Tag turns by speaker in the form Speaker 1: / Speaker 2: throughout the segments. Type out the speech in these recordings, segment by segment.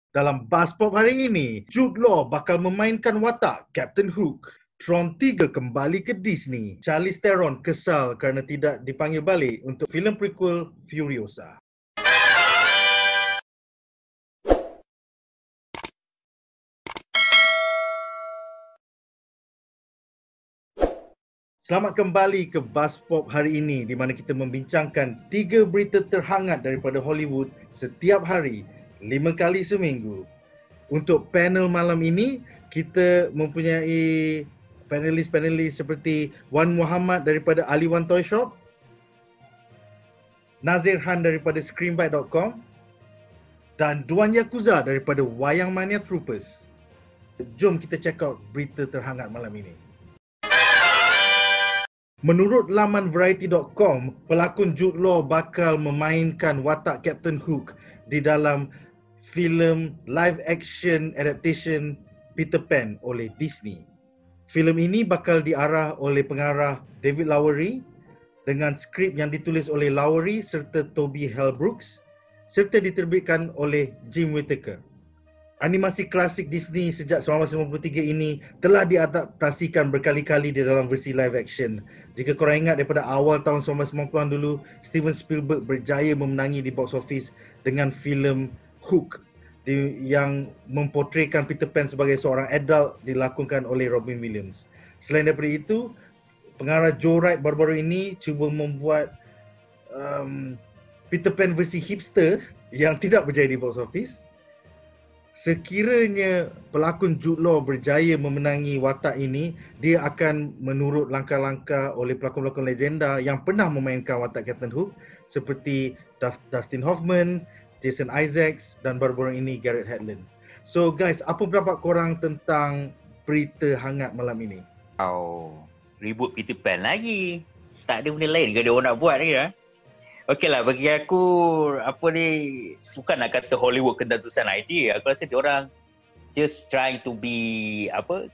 Speaker 1: Dalam Buzz Pop hari ini, Jude Law bakal memainkan watak Captain Hook. Tron 3 kembali ke Disney. Charlize Theron kesal kerana tidak dipanggil balik untuk filem prequel Furiosa. Selamat kembali ke Buzz Pop hari ini di mana kita membincangkan 3 berita terhangat daripada Hollywood setiap hari, 5 kali seminggu. Untuk panel malam ini, kita mempunyai panelis-panelis seperti Wan Muhammad daripada Ali Wan Toy Shop, Nazir Han daripada Screenbite.com dan Duan Yakuza daripada Wayang Mania Troopers. Jom kita check out berita terhangat malam ini. Menurut laman Variety.com, pelakon Jude Law bakal memainkan watak Captain Hook di dalam filem live action adaptation Peter Pan oleh Disney. Filem ini bakal diarah oleh pengarah David Lowery dengan skrip yang ditulis oleh Lowery serta Toby Hale Brooks serta diterbitkan oleh Jim Whittaker. Animasi klasik Disney sejak 1993 ini telah diadaptasikan berkali-kali di dalam versi live action. Jika korang ingat daripada awal tahun 1990-an dulu, Steven Spielberg berjaya memenangi di box office dengan filem Hook yang mempotretkan Peter Pan sebagai seorang adult dilakonkan oleh Robin Williams. Selain daripada itu, pengarah Joe Wright baru-baru ini cuba membuat Peter Pan versi hipster yang tidak berjaya di box office. Sekiranya pelakon Jude Law berjaya memenangi watak ini, dia akan menurut langkah-langkah oleh pelakon-pelakon legenda yang pernah memainkan watak Captain Hook seperti Dustin Hoffman, Jason Isaacs dan baru-baru ini Garrett Hedlund. So guys, apa pendapat korang tentang berita hangat malam ini?
Speaker 2: Reboot Peter Pan lagi. Tak ada benda lain ke dia orang nak buat lagi lah. Okeylah, bagi aku bukan nak kata Hollywood kena tulisan idea. Aku rasa dia orang just trying to be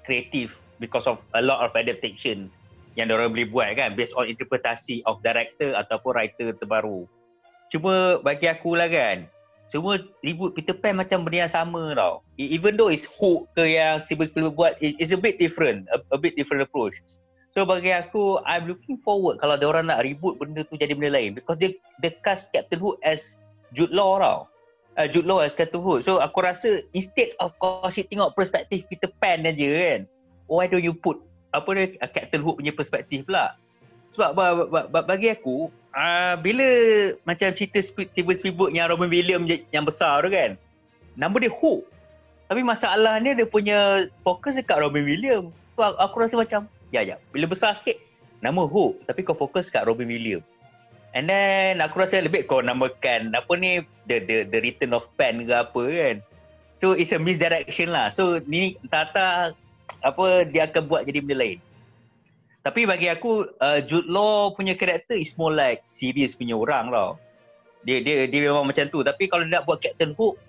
Speaker 2: creative because of a lot of adaptation yang dia orang boleh buat kan based on interpretasi of director ataupun writer terbaru. Cuma bagi aku lah kan, semua reboot Peter Pan macam benda yang sama tau. Even though it's Hook ke yang Steven Spielberg buat, it's a bit different, a bit different approach. So bagi aku, I'm looking forward kalau dia orang nak reboot benda tu jadi benda lain because dia cast Captain Hook as Jude Law tau. Jude Law as Captain Hook. So aku rasa instead of kau asyik tengok perspektif Peter Pan aja kan, why don't you put Captain Hook punya perspektif pula? Sebab bagi aku, bila macam cerita Steven Spielberg yang Robin Williams yang besar tu kan, nama dia Hook. Tapi masalahnya dia punya fokus dekat Robin Williams. So aku rasa macam bila besar sikit nama Hook tapi kau fokus kat Robin Williams. And then aku rasa lebih kau namakan the Return of Pan ke apa kan. So it's a misdirection lah. So ni entah dia akan buat jadi benda lain. Tapi bagi aku Jude Law punya karakter is more like serious punya orang tau. Dia memang macam tu. Tapi kalau dia nak buat Captain Hook,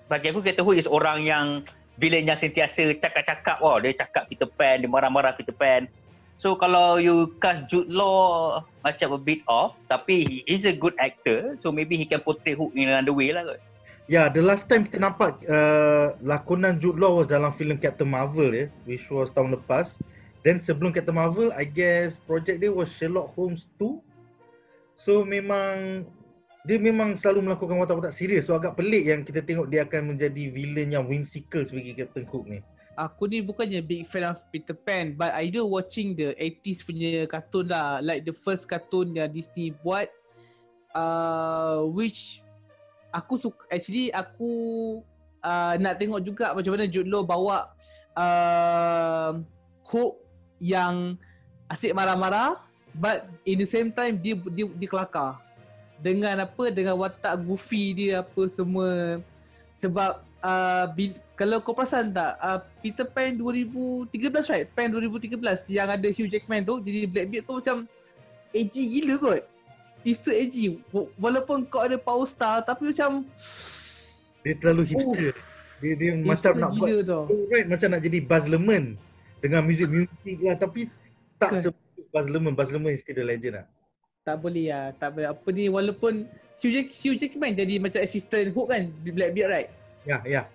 Speaker 2: bagi aku Captain Hook is orang yang villain yang sentiasa cakap-cakap. Dia cakap Peter Pan, dia marah-marah Peter Pan. So kalau you cast Jude Law macam a bit off, tapi he is a good actor, so maybe he can portray Hook in another way lah kot.
Speaker 1: Yeah, the last time kita nampak lakonan Jude Law was dalam filem Captain Marvel which was tahun lepas. Then sebelum Captain Marvel, I guess project dia was Sherlock Holmes 2. So dia memang selalu melakukan watak-watak serius. So agak pelik yang kita tengok dia akan menjadi villain yang whimsical sebagai Captain Hook ni.
Speaker 3: Aku ni bukannya big fan of Peter Pan, but I do watching the 80s punya kartun lah. Like the first kartun yang Disney buat, which aku suka. Actually aku nak tengok juga macam mana Jude Law bawa Hook yang asyik marah-marah, but in the same time dia kelakar. Dengan watak goofy dia semua. Sebab kalau kau perasan tak, Peter Pan 2013 right? Pan 2013 yang ada Hugh Jackman tu jadi Blackbeard tu macam edgy gila kot. It's too edgy. Walaupun kau ada power star tapi macam
Speaker 1: dia terlalu hipster. Dia macam nak buat right, macam nak jadi Baz Luhrmann dengan muzik lah, tapi tak seperti Baz Luhrmann. Baz Luhrmann is still the legend lah.
Speaker 3: Tak boleh lah, tak boleh. Walaupun Hugh Jackman jadi macam assistant Hook kan di Blackbeard right?
Speaker 1: Ya.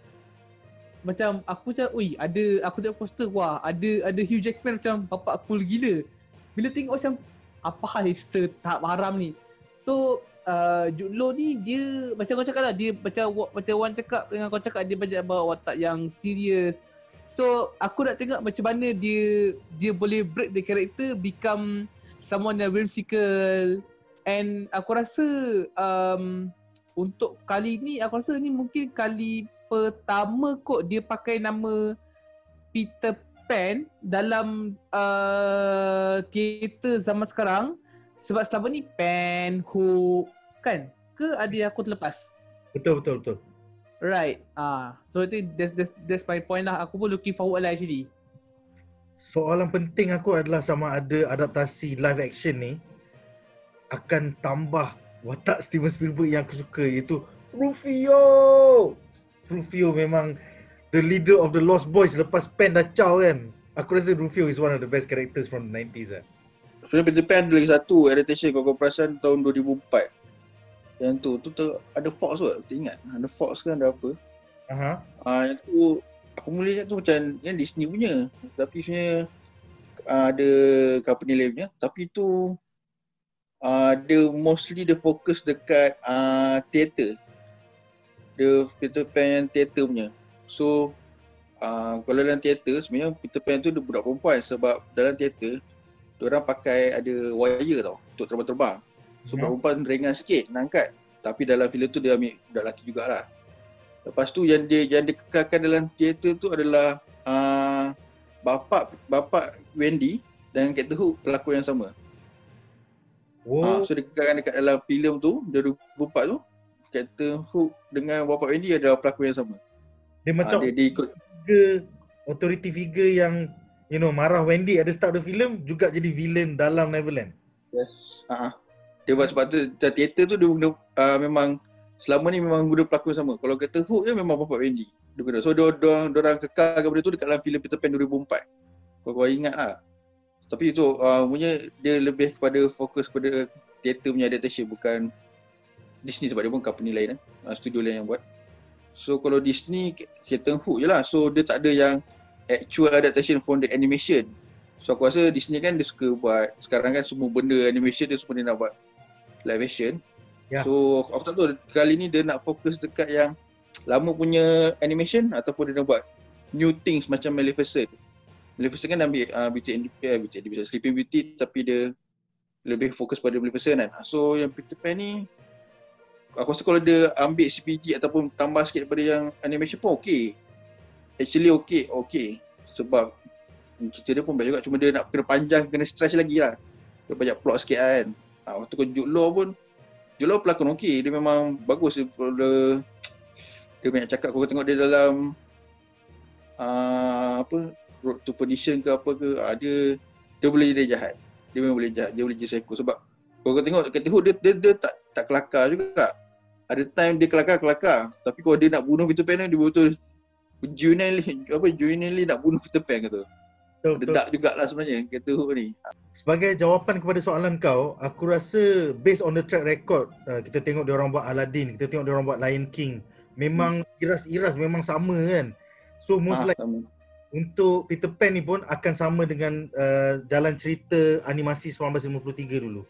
Speaker 3: macam aku macam, ui, aku tengok poster, wah, ada Hugh Jackman macam bapak cool gila. Bila tengok macam, apa hal hipster tahap haram ni. So Jude Law ni dia macam kau cakap lah, dia macam Wan cakap dengan kau cakap, dia banyak bawa watak yang serius. So aku nak tengok macam mana dia boleh break the character, become someone yang whimsical. And aku rasa untuk kali ni, aku rasa ni mungkin kali pertama kot dia pakai nama Peter Pan dalam teater zaman sekarang. Sebab selama ni Pan, Hook kan? Ke ada yang aku terlepas?
Speaker 1: Betul.
Speaker 3: Right. So I think that's my point lah. Aku pun looking forward lah actually.
Speaker 1: Soalan penting aku adalah sama ada adaptasi live action ni akan tambah watak Steven Spielberg yang aku suka, iaitu Rufio. Rufio memang the leader of the Lost Boys lepas Pan dah caw kan. Aku rasa Rufio is one of the best characters from the 90s lah.
Speaker 4: Sebenarnya Peter Pan ada lagi satu adaptation kalau kau perasan tahun 2004. Yang tu ada Fox kot, tak ingat. Ada Fox kan, ada apa. Yang tu aku mula ingat tu macam yang Disney punya. Tapi sebenarnya ada company lain punya. Tapi tu dia mostly dia fokus dekat teater. Dia Peter Pan yang teater punya. So kalau dalam teater sebenarnya Peter Pan tu dia budak perempuan, sebab dalam teater diorang pakai ada wire tau untuk terbang-terbang. So budak perempuan ringan sikit nak angkat. Tapi dalam filem tu dia ambil budak lelaki jugalah. Lepas tu yang dia kekalkan dalam teater tu adalah bapa Wendy dan Captain Hook pelakon yang sama. So dia kekalkan dekat dalam filem tu, dia 2004 tu, Captain Hook dengan bapa Wendy adalah pelakon yang sama.
Speaker 1: Dia macam
Speaker 4: dia ikut
Speaker 1: authority figure yang marah Wendy at the start of the film, juga jadi villain dalam Neverland.
Speaker 4: Yes. Dia buat sebab tu teater tu dia guna memang selama ni memang guna pelakon sama. Kalau kata Hook je memang bapak Wendy dia guna. So diorang kekalkan benda tu dekat dalam filem Peter Pan 2004. Kalau kau ingat lah. Tapi itu punya dia lebih kepada fokus kepada teater punya adaptation, bukan Disney sebab dia pun company lain studio lain yang buat. So kalau Disney Captain Hook je lah. So dia tak ada yang actual adaptation from the animation. So aku rasa Disney kan dia suka buat, sekarang kan semua benda animation dia semua dia nak buat live action. So aku tak tahu kali ni dia nak fokus dekat yang lama punya animation ataupun dia nak buat new things macam Maleficent. Maleficent kan ambil Beauty and Sleeping Beauty, tapi dia lebih fokus pada Maleficent kan. So yang Peter Pan ni aku rasa kalau dia ambil CPG ataupun tambah sikit daripada yang animation pun okey. Actually okey. Sebab cerita dia pun baik juga, cuma dia nak kena panjang, kena stretch lagi lah. Dia banyak plot sikit kan. Waktu kau Jude Law pelakon okey, dia memang bagus. Dia banyak cakap, kau tengok dia dalam Road to Perdition ke apa ke, dia boleh jadi jahat. Dia memang boleh jahat, dia boleh jadi psycho. Sebab kalau kau tengok Captain Hook dia tak kelakar juga. Ada time dia kelakar, tapi kalau dia nak bunuh Peter Pan dia betul genuinely nak bunuh Peter Pan kata. Dedak jugalah sebenarnya Captain Hook ni.
Speaker 1: Sebagai jawapan kepada soalan kau, aku rasa based on the track record, kita tengok dia orang buat Aladdin, kita tengok dia orang buat Lion King, memang iras memang sama kan. So most likely untuk Peter Pan ni pun akan sama dengan jalan cerita animasi 1953 dulu.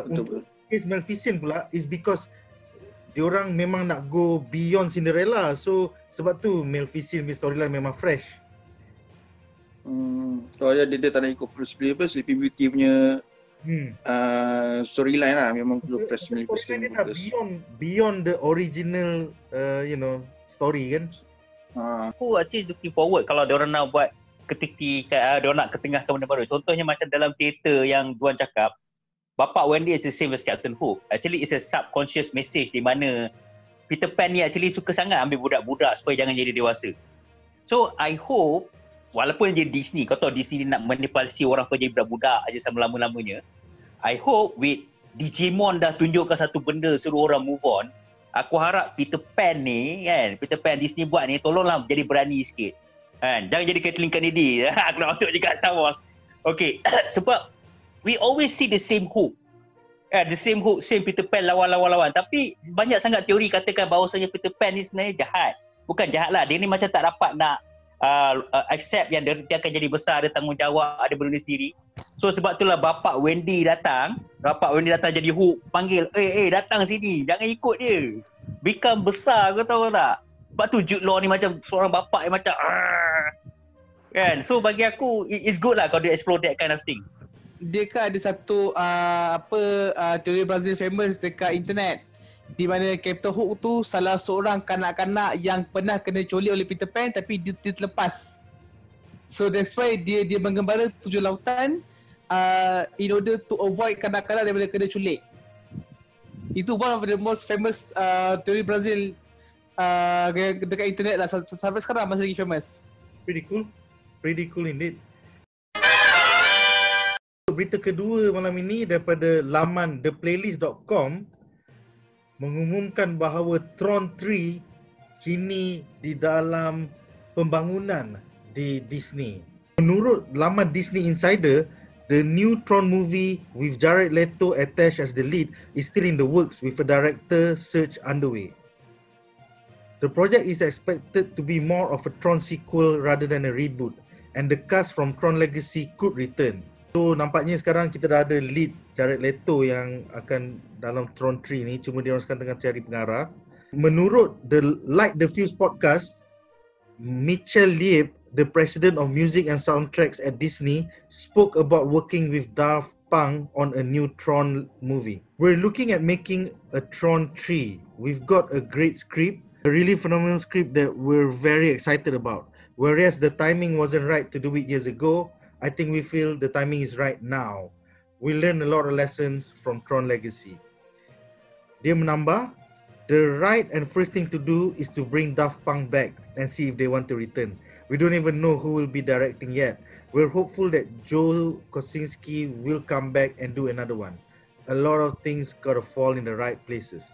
Speaker 1: Untuk case Maleficent pula is because diorang memang nak go beyond Cinderella. So sebab tu Maleficent storyline memang fresh.
Speaker 4: Soalnya dia tak nak ikut Sleeping Beauty punya storyline lah. Memang perlu fresh Maleficent.
Speaker 1: Dia nak beyond the original story kan.
Speaker 2: Aku actually looking forward kalau diorang nak buat diorang nak ketengahkan benda baru. Contohnya macam dalam teater yang Duan cakap, Bapak Wendy is the same as Captain Hook. Actually it's a subconscious message di mana Peter Pan ni actually suka sangat ambil budak-budak supaya jangan jadi dewasa. So I hope, walaupun dia Disney, kau tahu Disney nak manipulasi orang supaya jadi budak-budak aja selama-lamanya. I hope with Digimon dah tunjukkan satu benda suruh orang move on. Aku harap Peter Pan ni kan, Peter Pan Disney buat ni tolonglah jadi berani sikit. Kan? Jangan jadi Kathleen Kennedy. Aku nak masuk juga Star Wars. Okay, sebab we always see the same Hook. The same Hook, same Peter Pan lawan. Tapi banyak sangat teori katakan bahawasanya Peter Pan ni sebenarnya jahat. bukan jahat lah. Dia ni macam tak dapat nak accept yang dia akan jadi besar, ada tanggungjawab, ada benda sendiri. So sebab itulah bapak Wendy datang jadi hook, panggil, datang sini, jangan ikut dia. Become besar, kau tahu tak? Sebab tu Jude Law ni macam seorang bapak yang macam kan. So bagi aku it's good lah kalau dia explore that kind of thing.
Speaker 3: Dia kan ada satu teori Brazil famous dekat internet, di mana Captain Hook tu salah seorang kanak-kanak yang pernah kena culik oleh Peter Pan tapi dia terlepas. So that's why dia menggembala 7 lautan in order to avoid kanak-kanak daripada kena culik. Itu one of the most famous teori Brazil dekat internet lah, sampai sekarang masih lagi famous.
Speaker 1: Pretty cool indeed. Berita kedua malam ini daripada laman theplaylist.com mengumumkan bahawa Tron 3 kini di dalam pembangunan di Disney. Menurut laman Disney Insider, the new Tron movie with Jared Leto attached as the lead is still in the works with a director search underway. The project is expected to be more of a Tron sequel rather than a reboot, and the cast from Tron Legacy could return. So nampaknya sekarang kita dah ada lead Jared Leto yang akan dalam Tron 3 ni, cuma dia orang sekarang tengah cari pengarah. Menurut the Light the Fuse podcast, Mitchell Lieb, the president of music and soundtracks at Disney, spoke about working with Daft Punk on a new Tron movie. We're looking at making a Tron 3. We've got a great script, a really phenomenal script that we're very excited about. Whereas the timing wasn't right to do it years ago, I think we feel the timing is right now. We learned a lot of lessons from Tron Legacy. Dia menambah, the right and first thing to do is to bring Daft Punk back and see if they want to return. We don't even know who will be directing yet. We're hopeful that Joe Kosinski will come back and do another one. A lot of things gotta fall in the right places.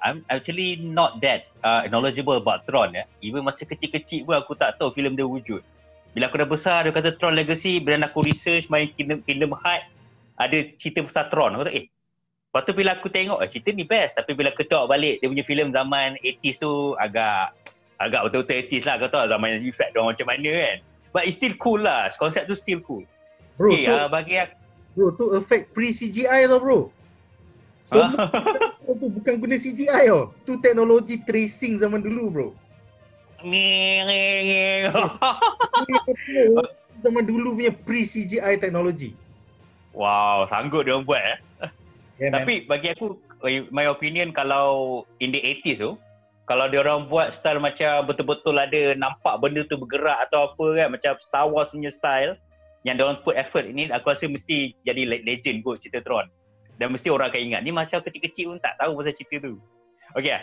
Speaker 2: I'm actually not that knowledgeable about Tron ya. Even masa kecil-kecil pun aku tak tahu filem dia wujud. Bila aku dah besar, dia kata Tron Legacy, bila aku research main Kingdom Hearts, ada cerita pasal Tron. Aku kata lepas tu bila aku tengok, cerita ni best. Tapi bila aku tengok balik, dia punya filem zaman 80s tu agak betul-betul 80s lah. Kau tahu zaman effect dia macam mana kan. But it's still cool lah, konsep tu still cool.
Speaker 1: Bro,
Speaker 2: bagi aku,
Speaker 1: bro, tu effect pre-CGI tau bro. So, tu bukan guna CGI tau. Tu teknologi tracing zaman dulu bro. Zaman dulu punya pre-CGI teknologi.
Speaker 2: Wow, sanggup dia orang buat
Speaker 1: Yeah,
Speaker 2: tapi bagi aku, my opinion, kalau in the 80s tu, kalau dia orang buat style macam betul-betul ada nampak benda tu bergerak atau apa kan, macam Star Wars punya style, yang dia orang put effort ini, aku rasa mesti jadi legend kot cerita Tron. Dan mesti orang akan ingat. Ni macam kecil-kecil pun tak tahu pasal cerita tu. Okay,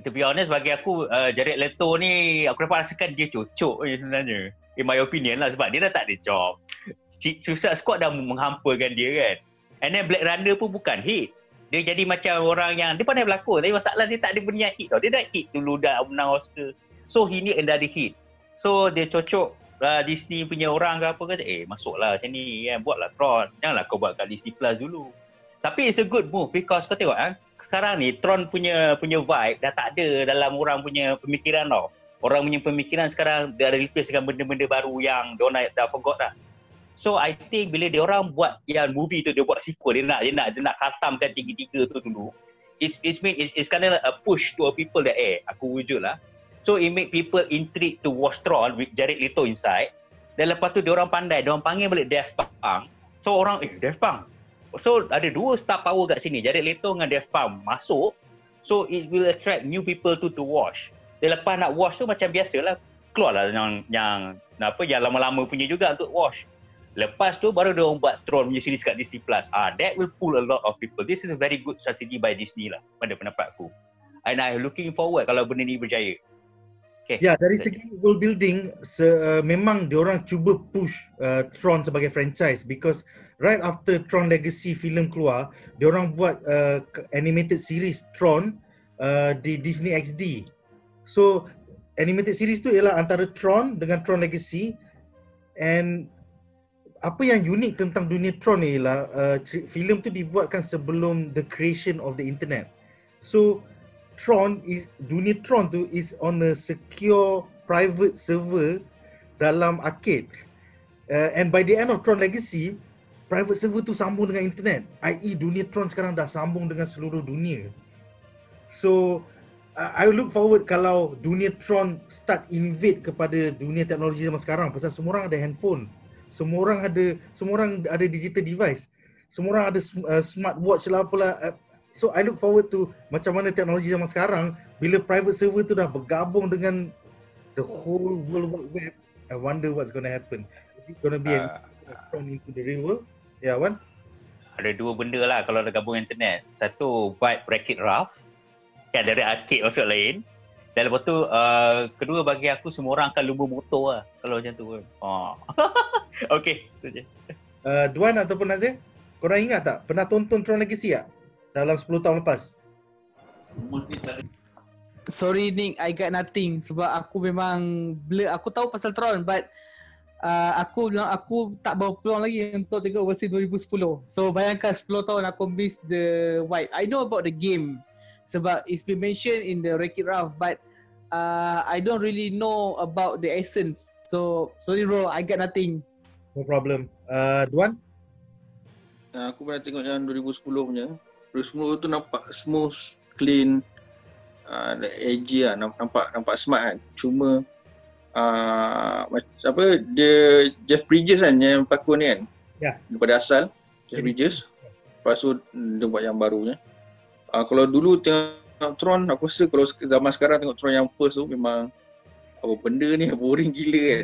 Speaker 2: to be honest, bagi aku Jared Leto ni aku dapat rasakan dia cocok sebenarnya, in my opinion lah, sebab dia dah tak ada job. Suicide Squad dah menghampakan dia kan. And then Black Runner pun bukan hit. Dia jadi macam orang yang dia pandai berlakon, tapi masalah dia tak ada benda yang hit tau. Dia dah hit dulu, dah menang Oscar. So he need another hit. So dia cocok Disney punya orang ke apa kata, masuklah macam ni kan, buatlah Tron. Janganlah kau buat kat Disney Plus dulu. Tapi it's a good move because kau tengok sekarang ni Tron punya vibe dah tak ada dalam orang punya pemikiran tau. Orang punya pemikiran sekarang dah replace dengan benda-benda baru yang diorang dah forgot dah. So I think bila diorang buat yang movie tu, dia buat sequel, dia nak khatamkan tiga-tiga tu dulu. It's kind of a push to a people that aku wujud lah. So it make people intrigued to watch Tron with Jared Leto inside. Dan lepas tu diorang pandai, diorang panggil balik Daft Punk. So orang Daft Punk. So ada dua star power kat sini, Jared Leto dengan Daft Punk masuk. So it will attract new people to watch. Dan lepas nak watch tu macam biasalah, keluarlah yang lama-lama punya juga untuk watch. Lepas tu baru dia orang buat Tron punya series kat Disney Plus. That will pull a lot of people. This is a very good strategy by Disney lah, pada pendapat aku. And I looking forward kalau benda ni berjaya. Okay.
Speaker 1: Ya, dari segi world building, memang diorang cuba push Tron sebagai franchise because right after Tron Legacy film keluar, diorang buat animated series Tron di Disney XD. So animated series tu ialah antara Tron dengan Tron Legacy. And apa yang unik tentang dunia Tron ni ialah filem tu dibuatkan sebelum the creation of the internet. So dunia Tron tu is on a secure private server dalam arcade. And by the end of Tron Legacy, private server tu sambung dengan internet. I.e. dunia Tron sekarang dah sambung dengan seluruh dunia. So I look forward kalau dunia Tron start invade kepada dunia teknologi zaman sekarang, pasal semua orang ada handphone. Semua orang ada digital device. Semua orang ada smartwatch lah apalah. So I look forward to macam mana teknologi zaman sekarang bila private server tu dah bergabung dengan the whole World Wide Web. I wonder what's going to happen. Is it going to be a Tron into the real world? Ya, Wan?
Speaker 2: Ada dua benda lah kalau dah gabung internet. Satu, buat Wreck-It Ralph. Kan dari arcade masuk lain. Dan lepas tu, kedua bagi aku semua orang akan lumba motor lah. Kalau macam tu pun. Okay, tu je.
Speaker 1: Duan ataupun Nazir, korang ingat tak? Pernah tonton Tron Legacy tak? Dalam 10 tahun lepas?
Speaker 3: Sorry Nick, I got nothing sebab aku memang blur. Aku tahu pasal Tron but aku tak bawa peluang lagi untuk tengok versi 2010. So bayangkan 10 tahun aku miss the White. I know about the game sebab it's been mentioned in the Wreck-It Ralph but I don't really know about the essence. So sorry bro, I got nothing.
Speaker 1: No problem. Duan?
Speaker 4: Aku pernah tengok yang 2010 punya. 2010 tu nampak smooth, clean, edgy lah, nampak smart kan. Cuma dia Jeff Bridges kan yang pelakon ni kan.
Speaker 1: Ya.
Speaker 4: Daripada asal Jeff Bridges. Lepas tu dia buat yang barunya. Kalau dulu tengok Tron, aku rasa kalau zaman sekarang tengok Tron yang first tu memang apa benda ni boring gila kan.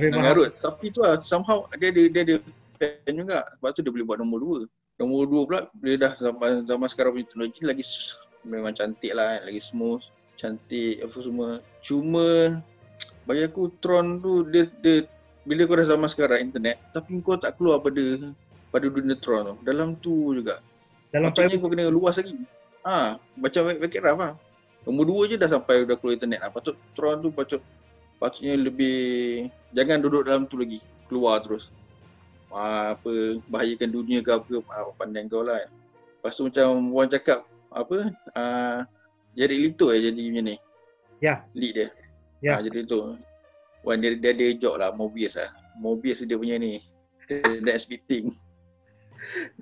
Speaker 1: Memang
Speaker 4: Mengarut. Tapi tu lah somehow dia ada fan juga. Sebab tu dia boleh buat nombor 2. Nombor 2 pula dia dah zaman sekarang punya teknologi lagi memang cantik lah, lagi smooth, cantik apa semua. Cuma bagi aku Tron tu dia bila kau dah zaman sekarang internet tapi kau tak keluar pada dunia Tron tu. Dalam tu juga.
Speaker 1: dalam
Speaker 4: Macamnya kau kena luas lagi. Macam Wreck-It Ralph lah. Nombor 2 je dah sampai dah keluar internet lah. Patut Tron tu patutnya lebih jangan duduk dalam tu lagi. Keluar terus. Bahayakan dunia ke apa, pandang kau lah. Lepas tu macam orang cakap Jared Leto jadi macam ni.
Speaker 1: Ya.
Speaker 4: Lead dia.
Speaker 1: Ya.
Speaker 4: Jadi tu. Dia ada joke lah, Mobius lah. Mobius dia punya ni. The next big thing.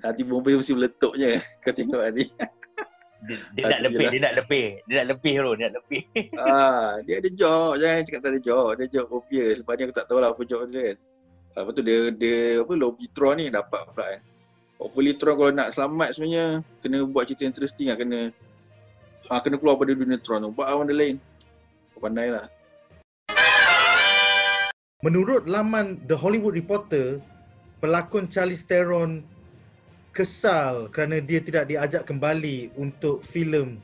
Speaker 4: Nanti Mobius mesti meletup je. Kau tengok nanti.
Speaker 2: Dia nak lebih. Dia nak lebih.
Speaker 4: Dia ada joke. Jangan cakap tak ada joke. Dia joke Mobius. Lepas ni aku tak tahu lah apa joke dia kan. Lepas tu dia lobby Tron ni dapat pula kan. Hopefully Tron kalau nak selamat sebenarnya kena buat cerita interesting lah, kena keluar pada dunia Tron tu. Buat benda lain. Kau pandai lah.
Speaker 1: Menurut laman The Hollywood Reporter, pelakon Charlize Theron kesal kerana dia tidak diajak kembali untuk filem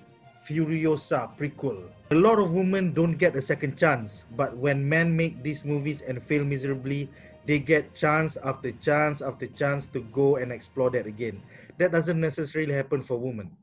Speaker 1: Furiosa prequel. A lot of women don't get a second chance, but when men make these movies and fail miserably, they get chance after chance after chance to go and explore that again. That doesn't necessarily happen for women.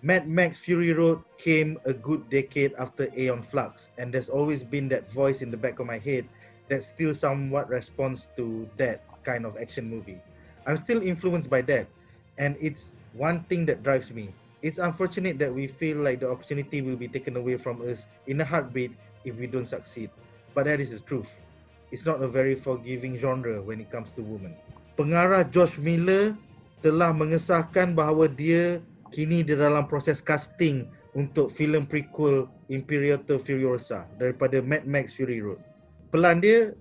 Speaker 1: Mad Max Fury Road came a good decade after Aeon Flux, and there's always been that voice in the back of my head that still somewhat responds to that kind of action movie. I'm still influenced by that, and it's one thing that drives me. It's unfortunate that we feel like the opportunity will be taken away from us in a heartbeat if we don't succeed. But that is the truth. It's not a very forgiving genre when it comes to women. Pengarah George Miller telah mengesahkan bahawa dia kini di dalam proses casting untuk filem prequel Imperator Furiosa daripada Mad Max Fury Road. Pelan dia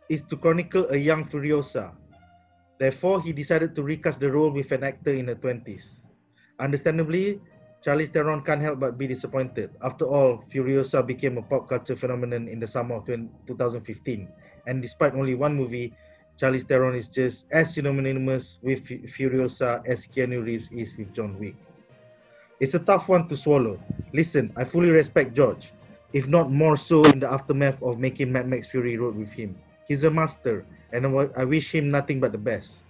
Speaker 1: is to chronicle a young Furiosa. Therefore, he decided to recast the role with an actor in her 20s. Understandably, Charlize Theron can't help but be disappointed. After all, Furiosa became a pop culture phenomenon in the summer of 2015. And despite only one movie, Charlize Theron is just as synonymous with Furiosa as Keanu Reeves is with John Wick. It's a tough one to swallow. Listen, I fully respect George, if not more so in the aftermath of making Mad Max Fury Road with him. He's a master, and I wish him nothing but the best.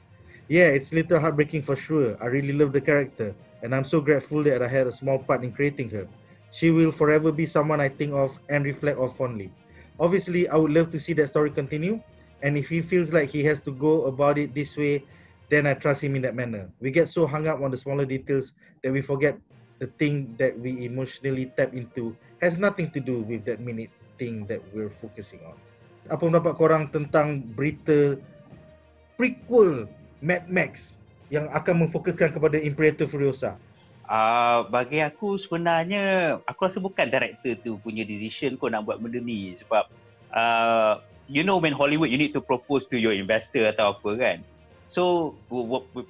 Speaker 1: Yeah, it's a little heartbreaking for sure. I really love the character, and I'm so grateful that I had a small part in creating her. She will forever be someone I think of and reflect of fondly. Obviously, I would love to see that story continue, and if he feels like he has to go about it this way, then I trust him in that manner. We get so hung up on the smaller details that we forget the thing that we emotionally tap into has nothing to do with that minute thing that we're focusing on. Apa pendapat korang tentang berita prequel Mad Max yang akan memfokuskan kepada Imperator Furiosa?
Speaker 2: Bagi aku sebenarnya aku rasa bukan director tu punya decision kau nak buat benda ni, sebab you know when Hollywood you need to propose to your investor atau apa kan. So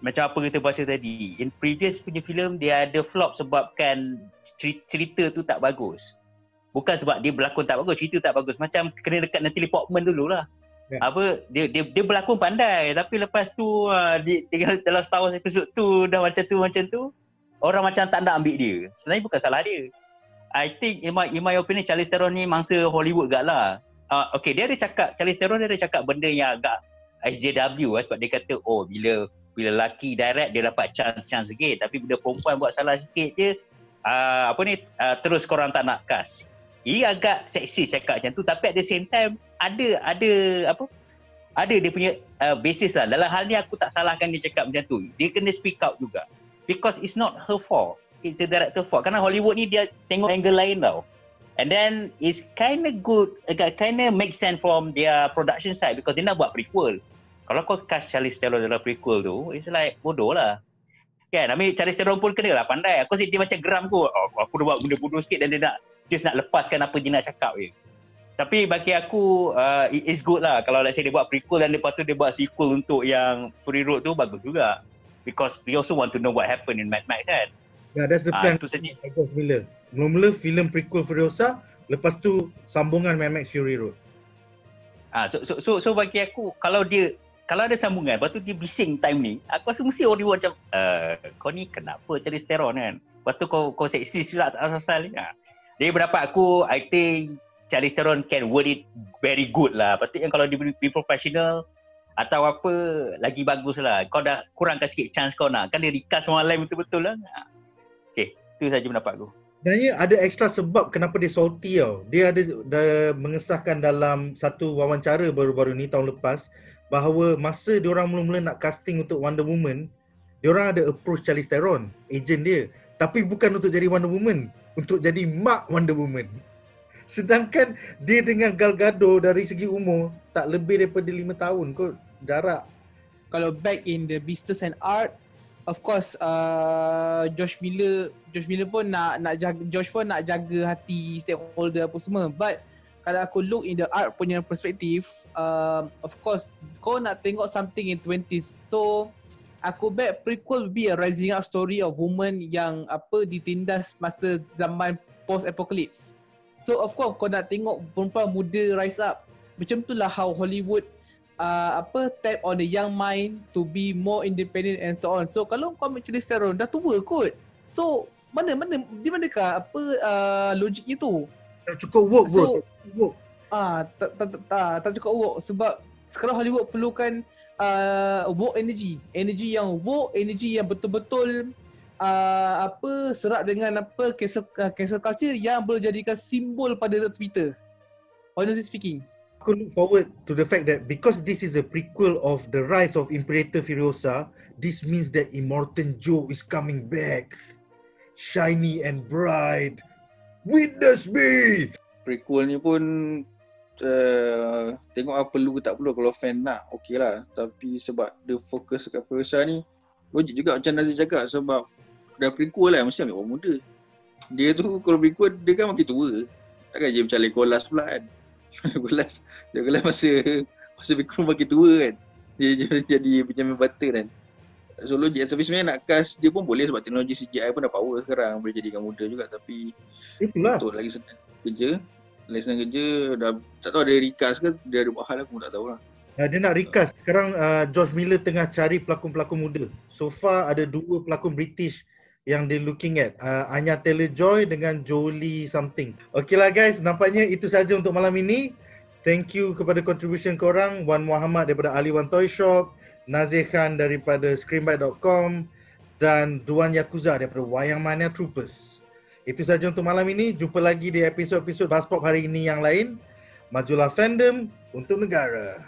Speaker 2: macam apa kita baca tadi, in previous punya filem dia ada flop sebabkan cerita tu tak bagus. Bukan sebab dia berlakon tak bagus, cerita tak bagus. Macam kena dekat Natalie Portman dululah. Apa dia berlakon pandai, tapi lepas tu dalam Star Wars episode tu dah macam tu orang macam tak nak ambil dia. Sebenarnya bukan salah dia. I think in my opinion Charlize Theron ni mangsa Hollywood gak lah. Okay, dia ada cakap, Charlize Theron dia ada cakap benda yang agak SJW sebab dia kata bila lelaki direct dia dapat chance sikit, tapi bila perempuan buat salah sikit dia terus korang tak nak cast. Ia agak seksis cakap macam tu, tapi at the same time ada dia punya basis lah. Dalam hal ni aku tak salahkan dia cakap macam tu. Dia kena speak out juga. Because it's not her fault. It's the director fault. Kerana Hollywood ni dia tengok angle lain tau. And then it's kind of good, kind of make sense from their production side because dia nak buat prequel. Kalau kau cast Charlize Theron dalam prequel tu, it's like bodoh lah. Kan, Charlize Theron pun kena lah pandai. Aku rasa dia macam geram tu. Aku dah buat benda bodoh sikit dan dia nak lepaskan apa dia nak cakap je. Tapi bagi aku, it is good lah. Kalau let's say dia buat prequel dan lepas tu dia buat sequel untuk yang Fury Road tu, bagus juga. Because we also want to know what happened in Mad Max kan.
Speaker 1: Yeah, that's the plan.
Speaker 2: Itu saja.
Speaker 1: George Miller. Mula-mula filem prequel Furiosa, lepas tu sambungan Mad Max Fury Road.
Speaker 2: So bagi aku, kalau ada sambungan, lepas tu dia bising time ni, aku rasa mesti orang macam, kau ni kenapa Charlize Theron kan? Lepas tu kau seksis pula tak asal-asal ni. Jadi pendapat aku, I think Charlize Theron can word it very good lah. Patutnya kalau dia be professional atau apa, lagi bagus lah. Kau dah kurangkan sikit chance kau nak. Kan dia recast orang lain betul-betul lah. Okay, itu saja pendapat aku.
Speaker 1: Sebenarnya ada extra sebab kenapa dia salty tau. Dia dah mengesahkan dalam satu wawancara baru-baru ni tahun lepas bahawa masa diorang mula-mula nak casting untuk Wonder Woman, diorang ada approach Charlize Theron, agent dia. Tapi bukan untuk jadi Wonder Woman, untuk jadi mak Wonder Woman. Sedangkan dia dengan Gal Gadot dari segi umur tak lebih daripada 5 tahun kot jarak.
Speaker 3: Kalau back in the business and art, of course Josh Miller pun nak jaga hati stakeholder apa semua. But kalau aku look in the art punya perspektif, of course kau nak tengok something in 20s. So aku bet prequel will be a rising up story of woman yang ditindas masa zaman post apocalypse. So of course kau nak tengok perempuan muda rise up. Macam itulah how Hollywood tap on the young mind to be more independent and so on. So kalau kau ambil Charlize Theron dah tua kot. So di manakah logiknya tu?
Speaker 1: Tak cukup work bro.
Speaker 3: So,
Speaker 1: work.
Speaker 3: Tak cukup work sebab sekarang Hollywood perlukan woke energy yang betul-betul serat dengan cancel culture yang boleh jadikan simbol pada Twitter. Honestly speaking,
Speaker 1: aku look forward to the fact that because this is a prequel of the rise of Imperator Furiosa, this means that Immortan Joe is coming back, shiny and bright. Witness me.
Speaker 4: Prequel ni pun tengok apa perlu ke tak perlu. Kalau fan nak, okey lah. Tapi sebab dia fokus kat Furiosa ni, logik juga macam Nazir cakap. Sebab dah prequel lah, mesti ambil orang muda. Dia tu kalau prequel, dia kan makin tua. Takkan je macam Legolas pula kan. Legolas masa prequel makin tua kan. Dia jadi Benjamin Button kan. So logik. Tapi sebenarnya nak cast dia pun boleh sebab teknologi CGI pun dah power sekarang. Boleh jadikan muda juga. Tapi
Speaker 1: itulah.
Speaker 4: Untuk lagi senang kerja. Lagi senang kerja, dah tak tahu ada recast ke, dia ada buat hal aku tak tahu lah.
Speaker 1: Dia nak recast. Sekarang George Miller tengah cari pelakon-pelakon muda. So far ada 2 pelakon British yang dia looking at. Anya Taylor-Joy dengan Jolie something. Okay lah guys, nampaknya itu saja untuk malam ini. Thank you kepada contribution korang. Wan Muhammad daripada Ali Wan Toy Shop, Nazir Khan daripada Screenbite.com dan Duan Yakuza daripada Wayang Mania Troopers. Itu saja untuk malam ini. Jumpa lagi di episod-episod Buzzpop hari ini yang lain. Majulah fandom untuk negara.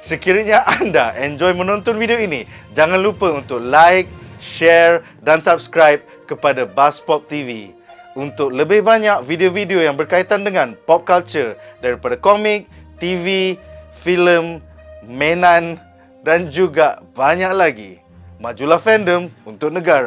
Speaker 1: Sekiranya anda enjoy menonton video ini, jangan lupa untuk like, share dan subscribe kepada Buzz Pop TV. Untuk lebih banyak video-video yang berkaitan dengan pop culture daripada komik, TV, filem, mainan dan juga banyak lagi. Majulah fandom untuk negara.